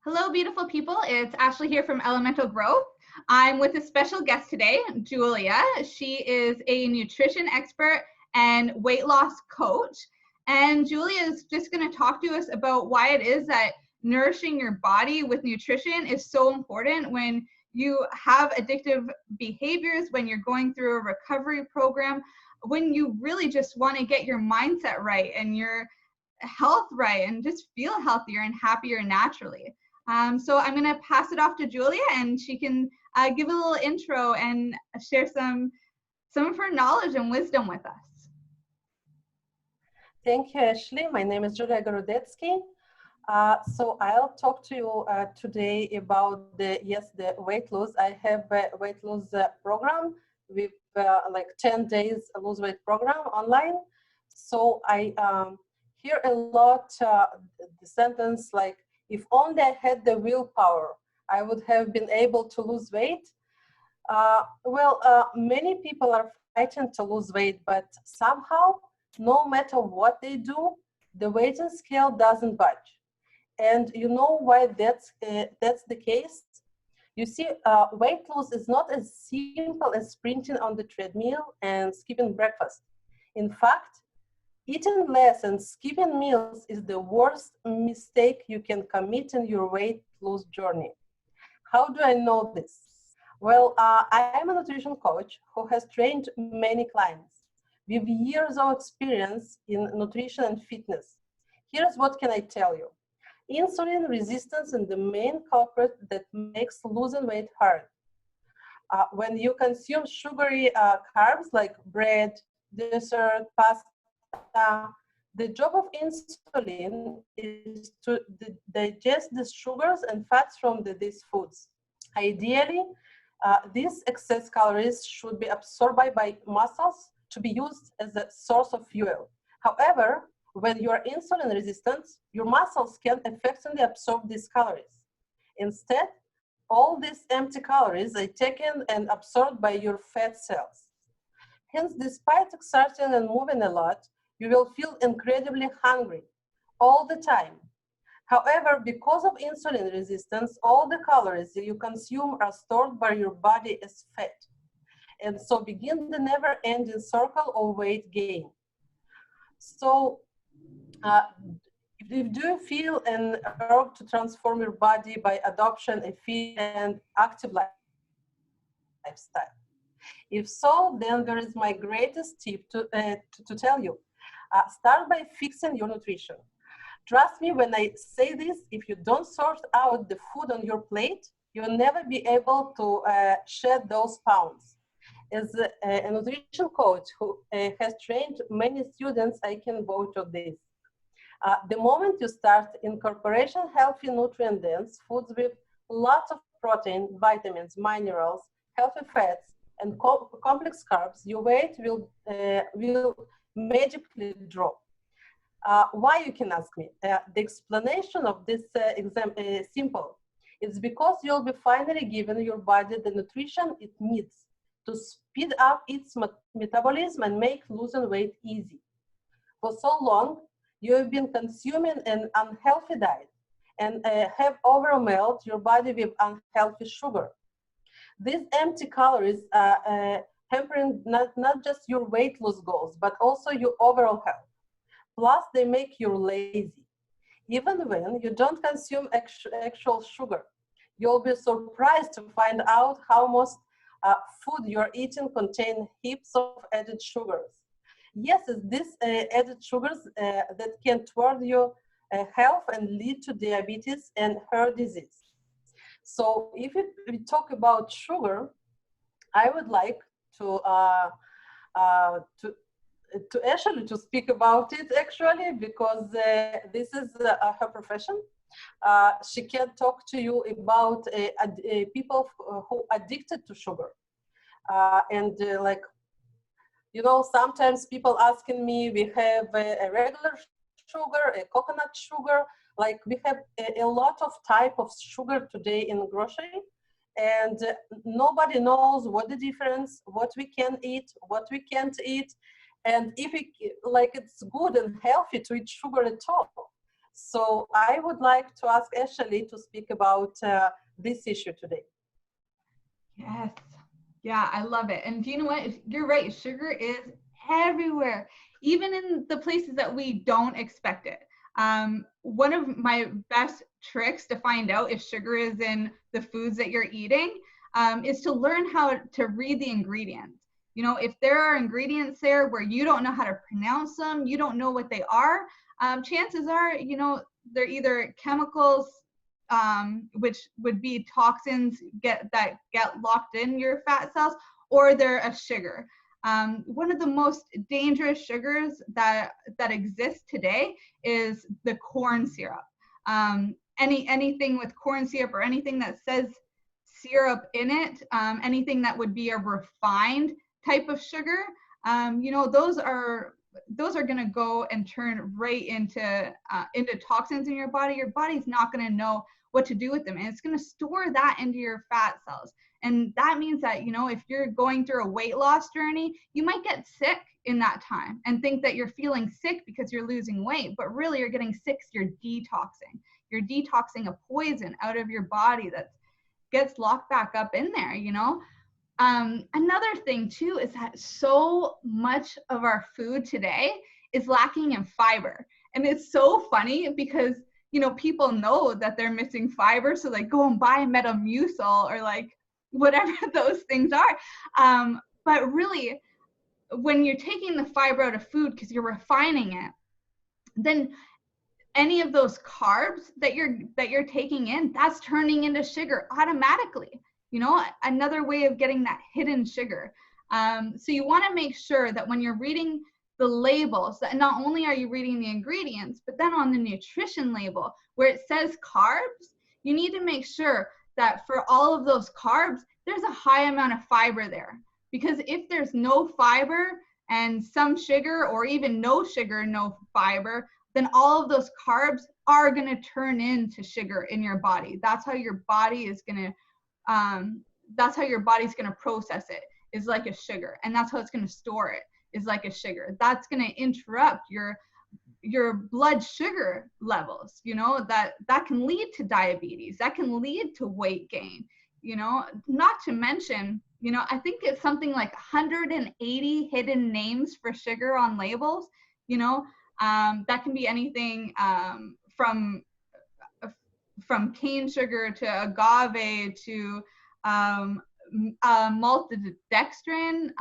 Hello, beautiful people. It's Ashley here from Elemental Growth. I'm with a special guest today, Julia. She is a nutrition expert and weight loss coach. And Julia is just going to talk to us about why it is that nourishing your body with nutrition is so important when you have addictive behaviors, when you're going through a recovery program, when you really just want to get your mindset right and your health right and just feel healthier and happier naturally. So I'm going to pass it off to Julia, and she can give a little intro and share some of her knowledge and wisdom with us. Thank you, Ashley. My name is Julia Gorodezky. So I'll talk to you today about the weight loss. I have a weight loss program with like 10 days lose weight program online. So I hear a lot the sentence like, if only I had the willpower, I would have been able to lose weight. Many people are fighting to lose weight, but somehow, no matter what they do, the weight scale doesn't budge. And you know why that's the case? You see, weight loss is not as simple as sprinting on the treadmill and skipping breakfast. In fact, eating less and skipping meals is the worst mistake you can commit in your weight loss journey. How do I know this? Well, I am a nutrition coach who has trained many clients with years of experience in nutrition and fitness. Here's what can I tell you. Insulin resistance is the main culprit that makes losing weight hard. When you consume sugary carbs like bread, dessert, pasta, the job of insulin is to digest the sugars and fats from these foods. Ideally, these excess calories should be absorbed by muscles to be used as a source of fuel. However, when you are insulin resistant, your muscles can't effectively absorb these calories. Instead, all these empty calories are taken and absorbed by your fat cells. Hence, despite exerting and moving a lot, you will feel incredibly hungry all the time. However, because of insulin resistance, all the calories that you consume are stored by your body as fat. And so begin the never-ending circle of weight gain. So, do you feel an urge to transform your body by adoption a fit and active lifestyle? If so, then there is my greatest tip to tell you. Start by fixing your nutrition. Trust me when I say this, if you don't sort out the food on your plate, you'll never be able to shed those pounds. As a nutrition coach who has trained many students, I can vouch on this. The moment you start incorporation healthy nutrient-dense foods with lots of protein, vitamins, minerals, healthy fats, and complex carbs, your weight will magically drop. Why, you can ask me? The explanation of this exam is simple. It's because you'll be finally giving your body the nutrition it needs to speed up its metabolism and make losing weight easy. For so long, you have been consuming an unhealthy diet and have overwhelmed your body with unhealthy sugar. These empty calories are hampering not just your weight loss goals, but also your overall health. Plus, they make you lazy. Even when you don't consume actual sugar, you'll be surprised to find out how most food you're eating contain heaps of added sugars. Yes, it's these added sugars that can thwart your health and lead to diabetes and heart disease. So if we talk about sugar, I would like to Ashley to speak about it actually, because this is her profession. She can talk to you about people who are addicted to sugar. Like, you know, sometimes people asking me, we have a regular sugar, a coconut sugar, like we have a lot of type of sugar today in grocery, and nobody knows what the difference, what we can eat, what we can't eat, and if it, like it's good and healthy to eat sugar at all. So I would like to ask Ashley to speak about this issue today. Yes. Yeah, I love it. And do you know what? You're right. Sugar is everywhere, even in the places that we don't expect it. One of my best tricks to find out if sugar is in the foods that you're eating is to learn how to read the ingredients. You know, if there are ingredients there where you don't know how to pronounce them, you don't know what they are, chances are, you know, they're either chemicals, which would be toxins that get locked in your fat cells, or they're a sugar. One of the most dangerous sugars that exists today is the corn syrup. Anything with corn syrup or anything that says syrup in it, anything that would be a refined type of sugar, you know, those are going to go and turn right into toxins in your body. Your body's not going to know what to do with them, and it's going to store that into your fat cells. And that means that, you know, if you're going through a weight loss journey, you might get sick in that time and think that you're feeling sick because you're losing weight, but really you're getting sick. You're detoxing. You're detoxing a poison out of your body that gets locked back up in there, you know. Another thing too is that so much of our food today is lacking in fiber. And it's so funny because, you know, people know that they're missing fiber, so they go and buy Metamucil or like whatever those things are. But really, when you're taking the fiber out of food because you're refining it, then any of those carbs that you're taking in, that's turning into sugar automatically. You know, another way of getting that hidden sugar. So you want to make sure that when you're reading the labels, that not only are you reading the ingredients, but then on the nutrition label where it says carbs, you need to make sure that for all of those carbs, there's a high amount of fiber there. Because if there's no fiber and some sugar, or even no sugar, no fiber, then all of those carbs are going to turn into sugar in your body. That's how your body is going to that's how your body's going to process it, is like a sugar. And that's how it's going to store it, is like a sugar. That's going to interrupt your blood sugar levels, you know, that can lead to diabetes, that can lead to weight gain, you know. Not to mention, you know, I think it's something like 180 hidden names for sugar on labels, you know. That can be anything from cane sugar to agave to maltodextrin.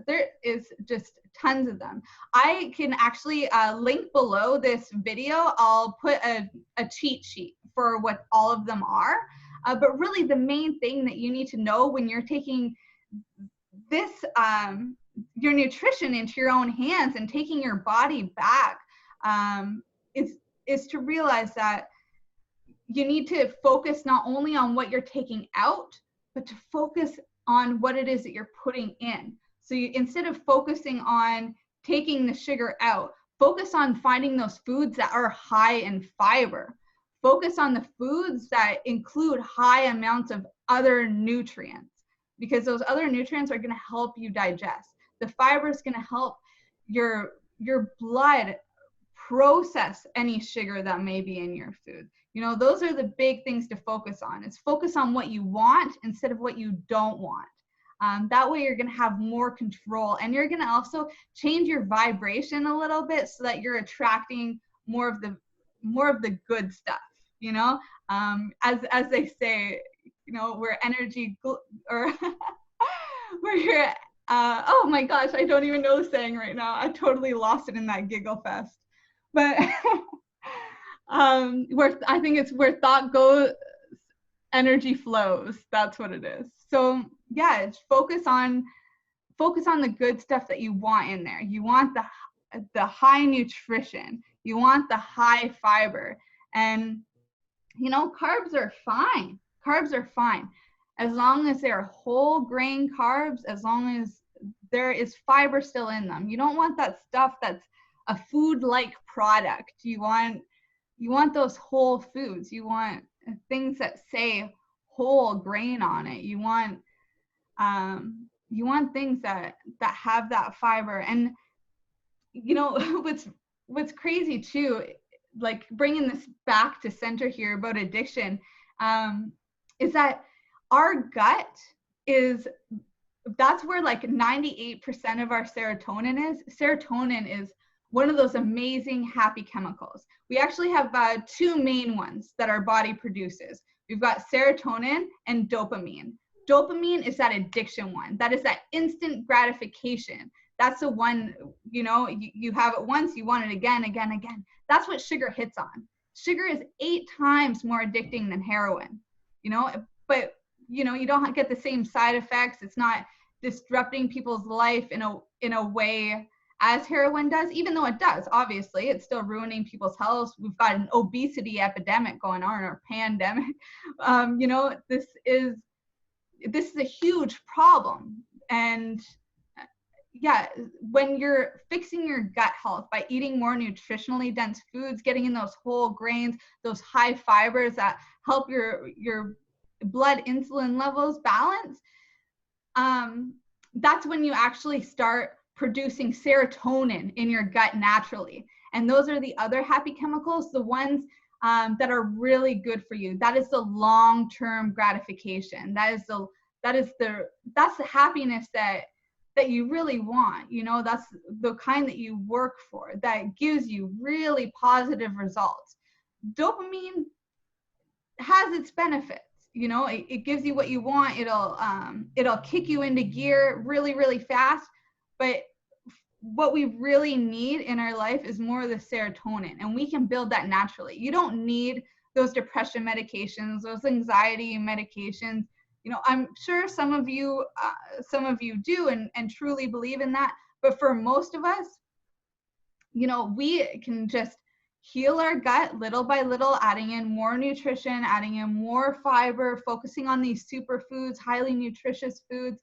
There is just tons of them. I can actually link below this video. I'll put a cheat sheet for what all of them are. But really the main thing that you need to know when you're taking this, your nutrition into your own hands and taking your body back, is to realize that you need to focus not only on what you're taking out, but to focus on what it is that you're putting in. So instead of focusing on taking the sugar out, focus on finding those foods that are high in fiber. Focus on the foods that include high amounts of other nutrients, because those other nutrients are going to help you digest. The fiber is going to help your blood process any sugar that may be in your food. You know, those are the big things to focus on. It's focus on what you want instead of what you don't want. That way you're going to have more control, and you're going to also change your vibration a little bit so that you're attracting more of the good stuff, you know. As they say, you know, we're energy or we're oh my gosh, I don't even know the saying right now. I totally lost it in that giggle fest. But I think it's where thought goes, energy flows. That's what it is. So yeah, it's focus on the good stuff that you want in there. You want the high nutrition. You want the high fiber. And you know, carbs are fine. Carbs are fine as long as they're whole grain carbs, as long as there is fiber still in them. You don't want that stuff that's a food-like product. You want those whole foods. You want things that say whole grain on it. You want things that have that fiber. And you know, what's crazy too, like bringing this back to center here about addiction, is that our gut is, that's where like 98% of our serotonin is. Serotonin is one of those amazing happy chemicals. We actually have two main ones that our body produces. We've got serotonin and dopamine. Dopamine is that addiction one. That is that instant gratification. That's the one, you know, you have it once, you want it again, again, again. That's what sugar hits on. Sugar is 8 times more addicting than heroin, you know, but, you know, you don't get the same side effects. It's not disrupting people's life in a way as heroin does, even though it does. Obviously, it's still ruining people's health. We've got an obesity epidemic going on, or pandemic. You know, this is a huge problem. And yeah, when you're fixing your gut health by eating more nutritionally dense foods, getting in those whole grains, those high fibers that help your blood insulin levels balance, that's when you actually start producing serotonin in your gut naturally. And those are the other happy chemicals, the ones that are really good for you. That is the long-term gratification. That's the happiness that you really want. You know, that's the kind that you work for, that gives you really positive results. Dopamine has its benefits. You know, it gives you what you want. It'll kick you into gear really, really fast. But what we really need in our life is more of the serotonin, and we can build that naturally. You don't need those depression medications, those anxiety medications. You know, I'm sure some of you do and truly believe in that. But for most of us, you know, we can just heal our gut little by little, adding in more nutrition, adding in more fiber, focusing on these superfoods, highly nutritious foods,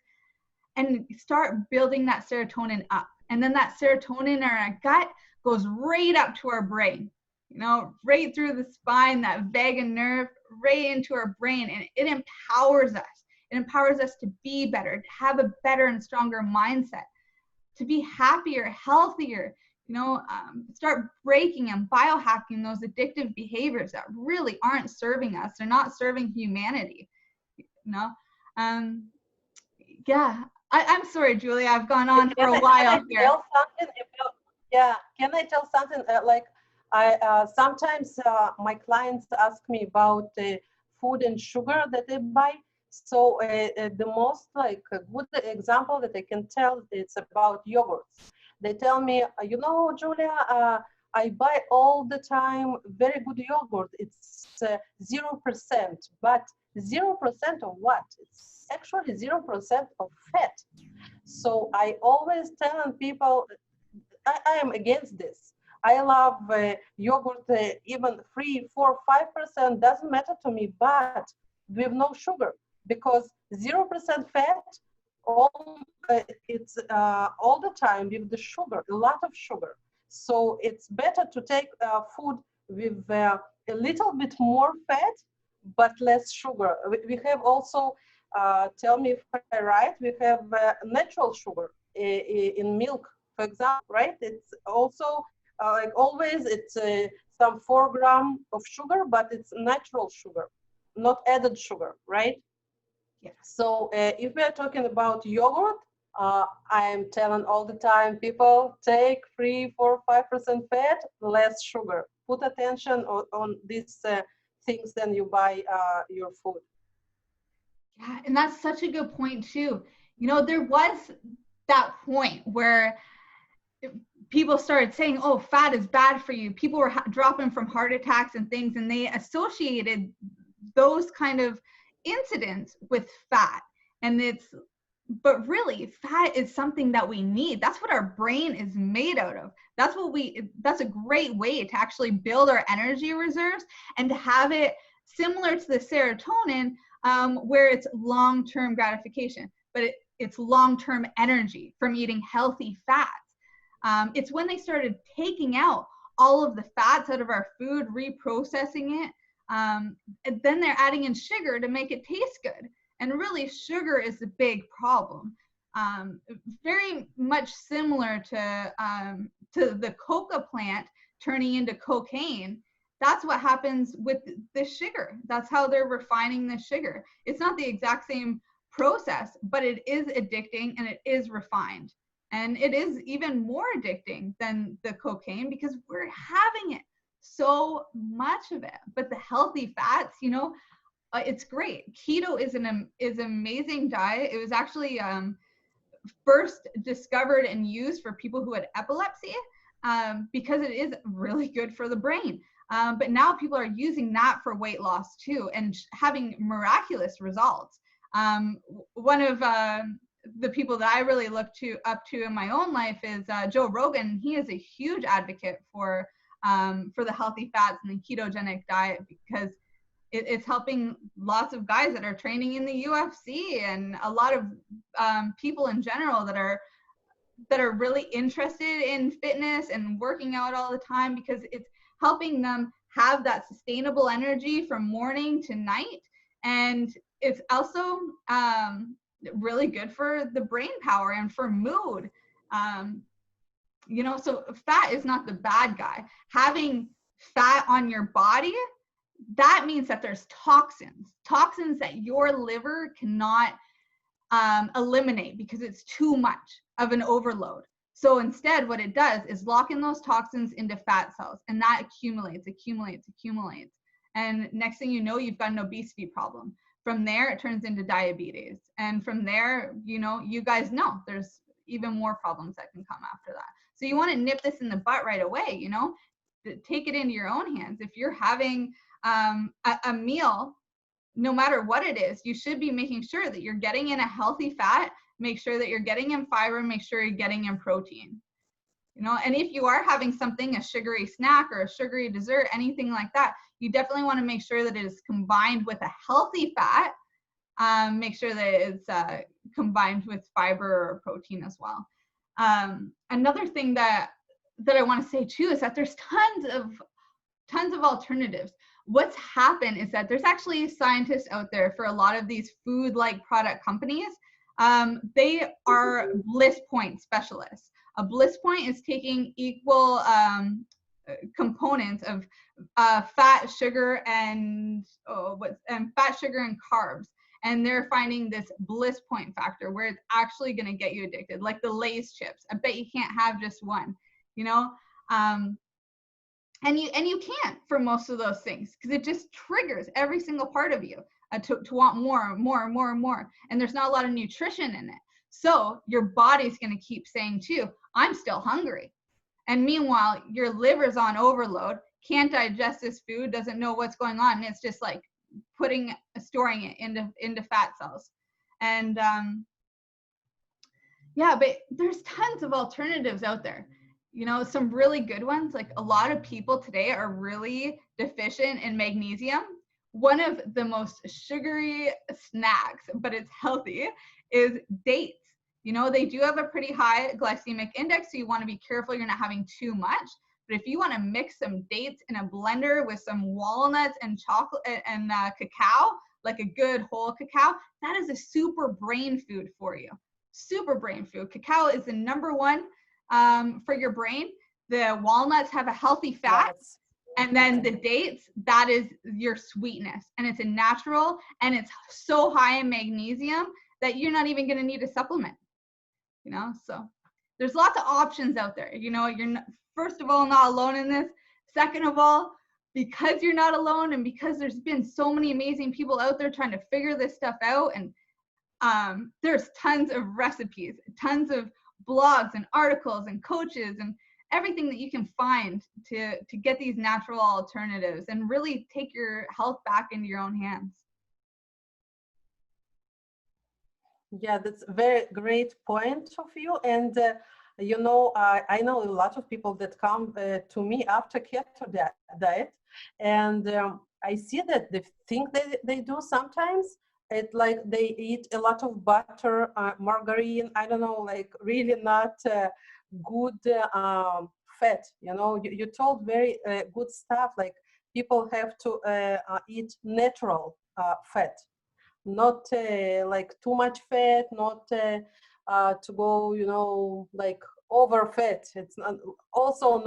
and start building that serotonin up. And then that serotonin in our gut goes right up to our brain, you know, right through the spine, that vagus nerve, right into our brain. And it empowers us. It empowers us to be better, to have a better and stronger mindset, to be happier, healthier, you know, start breaking and biohacking those addictive behaviors that really aren't serving us. They're not serving humanity, you know. Yeah, I'm sorry, Julia, I've gone on for a while here. Can I tell something? I sometimes my clients ask me about food and sugar that they buy. So the most good example that I can tell, it's about yogurt. They tell me, you know, Julia, I buy all the time very good yogurt. It's 0%, but 0% of what? It's actually 0% of fat. So I always tell people, I am against this. I love yogurt, even 3, 4, 5%, doesn't matter to me, but with no sugar, because 0% fat, it's all the time with the sugar, a lot of sugar. So it's better to take food with a little bit more fat, but less sugar. We have also, tell me if I'm right, we have natural sugar in milk, for example, right? It's also, like always, it's some 4 grams of sugar, but it's natural sugar, not added sugar, right? Yeah. So if we are talking about yogurt, I am telling all the time, people take 3, 4, 5% fat, less sugar. Put attention on these things then you buy your food. Yeah, and that's such a good point too. You know, there was that point where people started saying, oh, fat is bad for you. People were dropping from heart attacks and things, and they associated those kind of incidents with fat. But really, fat is something that we need. That's what our brain is made out of. That's a great way to actually build our energy reserves and to have it similar to the serotonin, where it's long-term gratification, but it's long-term energy from eating healthy fats. It's when they started taking out all of the fats out of our food, reprocessing it, and then they're adding in sugar to make it taste good. And really, sugar is a big problem. Very much similar to the coca plant turning into cocaine, that's what happens with the sugar. That's how they're refining the sugar. It's not the exact same process, but it is addicting and it is refined. And it is even more addicting than the cocaine because we're having it, so much of it. But the healthy fats, you know, it's great. Keto is an amazing diet. It was actually first discovered and used for people who had epilepsy because it is really good for the brain. But now people are using that for weight loss too and having miraculous results. One of the people that I really look up to in my own life is Joe Rogan. He is a huge advocate for the healthy fats and the ketogenic diet because it's helping lots of guys that are training in the UFC and a lot of people in general that are really interested in fitness and working out all the time, because it's helping them have that sustainable energy from morning to night. And it's also really good for the brain power and for mood. You know, so fat is not the bad guy. Having fat on your body, that means that there's toxins that your liver cannot eliminate because it's too much of an overload. So instead, what it does is lock in those toxins into fat cells, and that accumulates. And next thing you know, you've got an obesity problem. From there, it turns into diabetes. And from there, you know, you guys know there's even more problems that can come after that. So you want to nip this in the butt right away, you know, take it into your own hands. If you're having a meal, no matter what it is, you should be making sure that you're getting in a healthy fat, make sure that you're getting in fiber, make sure you're getting in protein. You know, and if you are having something, a sugary snack or a sugary dessert, anything like that, you definitely want to make sure that it is combined with a healthy fat. Make sure that it's combined with fiber or protein as well. Another thing that I want to say too is that there's tons of alternatives. What's happened is that there's actually scientists out there for a lot of these food-like product companies. They are bliss point specialists. A bliss point is taking equal components of fat, sugar, and fat, sugar, and carbs, and they're finding this bliss point factor where it's actually going to get you addicted, like the Lay's chips. I bet you can't have just one, you know. And you can't for most of those things because it just triggers every single part of you to want more. And there's not a lot of nutrition in it. So your body's going to keep saying too, I'm still hungry. And meanwhile, your liver's on overload, can't digest this food, doesn't know what's going on. And it's just like storing it into fat cells. And yeah, but there's tons of alternatives out there. You know, some really good ones, like a lot of people today are really deficient in magnesium. One of the most sugary snacks, but it's healthy, is dates. You know, they do have a pretty high glycemic index, so you want to be careful you're not having too much. But if you want to mix some dates in a blender with some walnuts and chocolate and cacao, like a good whole cacao, that is a super brain food for you. Super brain food. Cacao is the #1 for your brain. The walnuts have a healthy fat, yes. And then the dates, that is your sweetness, and it's a natural, and it's so high in magnesium that you're not even going to need a supplement, you know. So there's lots of options out there. You know, you're not, first of all, not alone in this. Second of all, because you're not alone, and because there's been so many amazing people out there trying to figure this stuff out, and there's tons of recipes, tons of blogs and articles and coaches and everything that you can find to get these natural alternatives and really take your health back into your own hands. Yeah, that's a very great point of view. And you know, I know a lot of people that come to me after keto diet, and I see that the thing that they do sometimes, it's like they eat a lot of butter, margarine, I don't know, like really not good fat. You know, you told very good stuff, like people have to eat natural fat, not like too much fat, not to go, you know, like overfed. It's also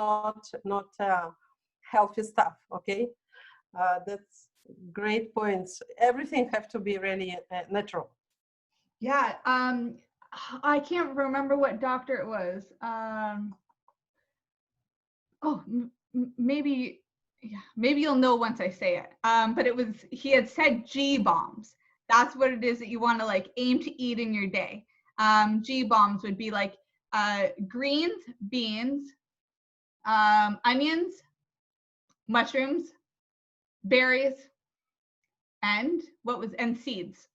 not healthy stuff. Okay, that's great points. Everything have to be really natural. Yeah, I can't remember what doctor it was. Maybe, yeah, maybe you'll know once I say it. But he had said G bombs. That's what it is that you want to like aim to eat in your day. G bombs would be like greens, beans, onions, mushrooms, berries, and seeds.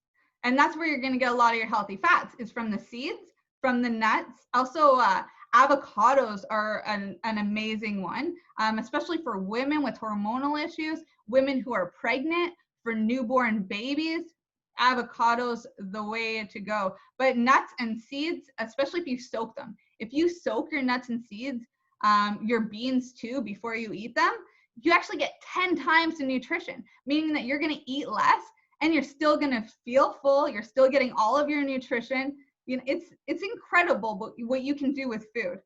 And that's where you're going to get a lot of your healthy fats, is from the seeds, from the nuts. Also, avocados are an amazing one, especially for women with hormonal issues, women who are pregnant, for newborn babies. Avocados, the way to go. But nuts and seeds, especially if you soak them. If you soak your nuts and seeds, your beans too, before you eat them, you actually get 10 times the nutrition, meaning that you're going to eat less and you're still going to feel full. You're still getting all of your nutrition. You know, it's incredible what you can do with food.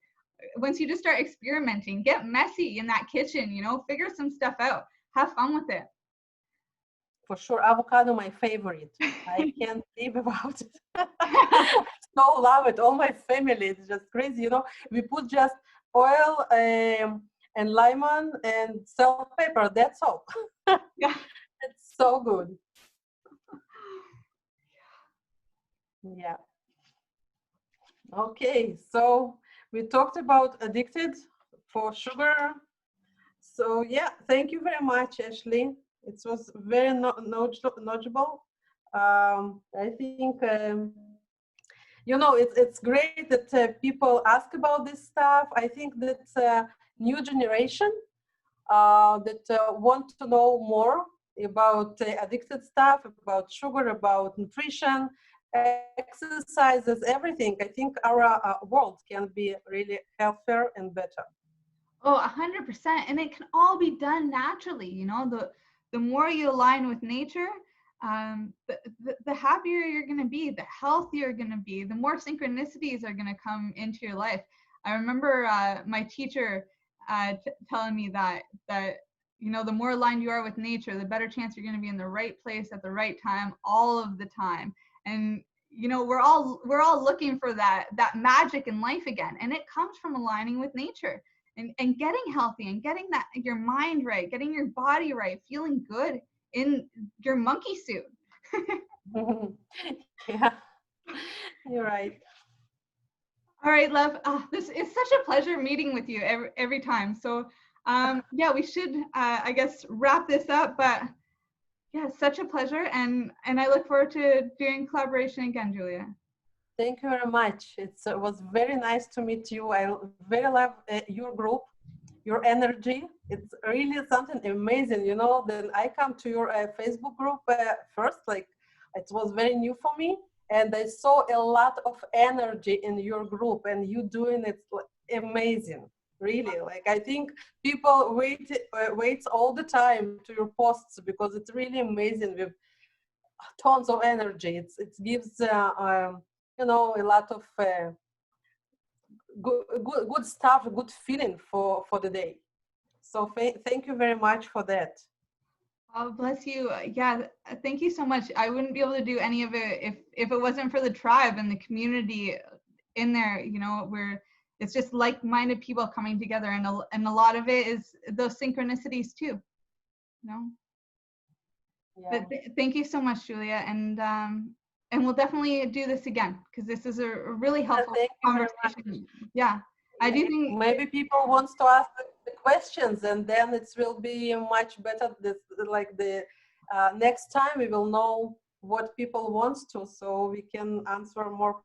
Once you just start experimenting, get messy in that kitchen, you know, figure some stuff out, have fun with it. For sure, avocado, my favorite. I can't live without it. I so love it. All my family, it's just crazy. You know, we put just oil and lemon and salt, pepper. That's all. Yeah, it's so good. Yeah. Okay, so we talked about addicted for sugar. So yeah, thank you very much, Ashley. It was very knowledgeable. I think, you know, it's great that people ask about this stuff. I think that new generation that want to know more about addicted stuff, about sugar, about nutrition, exercises, everything. I think our world can be really healthier and better. Oh, 100%. And it can all be done naturally. You know, the more you align with nature, the happier you're going to be, the healthier you're going to be, the more synchronicities are going to come into your life. I remember my teacher telling me that, you know, the more aligned you are with nature, the better chance you're going to be in the right place at the right time, all of the time. And, you know, we're all looking for that magic in life again. And it comes from aligning with nature. And getting healthy and getting that your mind right, getting your body right, feeling good in your monkey suit. Yeah, you're right. All right, love. This is such a pleasure meeting with you every time. So yeah, we should I guess wrap this up. But yeah, such a pleasure, and I look forward to doing collaboration again, Julia. Thank you very much. It was very nice to meet you. I very love your group, your energy. It's really something amazing. You know, then I come to your Facebook group first, like it was very new for me. And I saw a lot of energy in your group, and you doing it amazing. Really, like I think people wait all the time to your posts because it's really amazing with tons of energy. It gives you know, a lot of good stuff, good feeling for the day. So thank you very much for that. Oh, bless you. Yeah, thank you so much. I wouldn't be able to do any of it if it wasn't for the tribe and the community in there. You know, it's just like-minded people coming together, and a lot of it is those synchronicities too. You know. Yeah. But thank you so much, Julia, and we'll definitely do this again because this is a really helpful conversation. Yeah, I do think maybe people wants to ask the questions, and then it will be much better. Like the next time we will know what people wants to, so we can answer more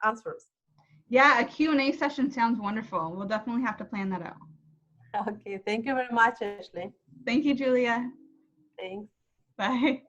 answers. Yeah, a Q&A session sounds wonderful. We'll definitely have to plan that out. Okay, thank you very much, Ashley. Thank you, Julia. Thanks. Bye.